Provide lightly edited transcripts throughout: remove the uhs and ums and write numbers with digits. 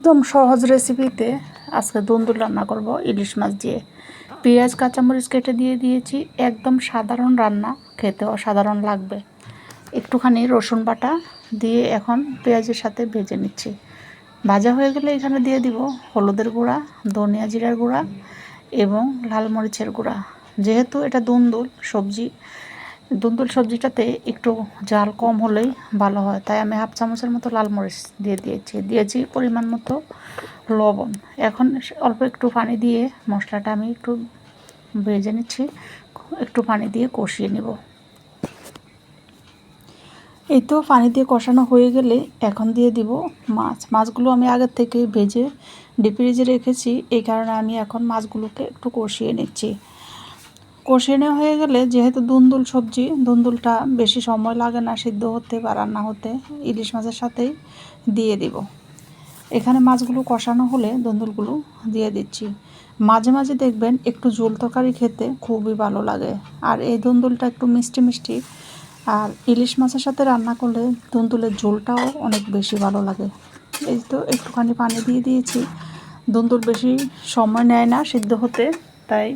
একদম সহজ রেসিপিতে আজকে দুন্দুল রান্না করব ইলিশ মাছ দিয়ে। পেঁয়াজ কাঁচামরিচ কেটে দিয়ে দিয়েছি। একদম সাধারণ রান্না, খেতে অসাধারণ লাগবে। একটুখানি রসুন বাটা দিয়ে এখন পেঁয়াজের সাথে ভেজে নিচ্ছি। ভাজা হয়ে গেলে এখানে দিয়ে দিব হলুদের গুঁড়া, ধনিয়া জিরার গুঁড়া এবং লাল মরিচের গুঁড়া। যেহেতু এটা দুন্দুল সবজি, দুন্দুল সবজিটাতে একটু ঝাল কম হলেই ভালো হয়, তাই আমি হাফ চামচের মতো লাল মরিচ দিয়েছি পরিমাণ মতো লবণ। এখন অল্প একটু পানি দিয়ে মশলাটা আমি একটু ভেজে নিচ্ছি, একটু পানি দিয়ে কষিয়ে নেব। এই তো পানি দিয়ে কষানো হয়ে গেলে এখন দিয়ে দিব মাছগুলো আমি আগের থেকে ভেজে ডিপ ফ্রিজে রেখেছি, এই কারণে আমি এখন মাছগুলোকে একটু কষিয়ে নিচ্ছি। কষিয়ে নেওয়া হয়ে গেলে, যেহেতু দুন্দুল সবজি, দুন্দুলটা বেশি সময় লাগে না সিদ্ধ হতে বা রান্না হতে, ইলিশ মাছের সাথেই দিয়ে দিব। এখানে মাছগুলো কষানো হলে দুন্দুলগুলো দিয়ে দিচ্ছি। মাঝে মাঝে দেখবেন একটু ঝোল তরকারি খেতে খুবই ভালো লাগে, আর এই দুন্দুলটা একটু মিষ্টি মিষ্টি, আর ইলিশ মাছের সাথে রান্না করলে দুন্দুলের ঝোলটাও অনেক বেশি ভালো লাগে। এই তো একটুখানি পানি দিয়ে দিয়েছি। দুন্দুল বেশি সময় নেয় না সিদ্ধ হতে, তাই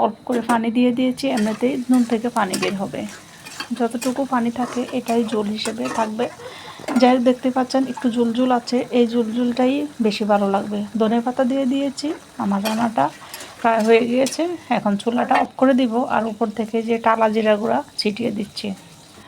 অল্প করে পানি দিয়ে দিয়েছি। এমনিতেই নুন থেকে পানি বের হবে, যতটুকু পানি থাকে এটাই ঝোল হিসেবে থাকবে। যাই হোক, দেখতে পাচ্ছেন একটু ঝুলঝুল আছে, এই ঝুলঝুলটাই বেশি ভালো লাগবে। ধনে পাতা দিয়ে দিয়েছি। আমার রান্নাটা প্রায় হয়ে গিয়েছে, এখন চুলাটা অফ করে দিব আর উপর থেকে যে টালা জিরা গুঁড়া ছিটিয়ে দিচ্ছি।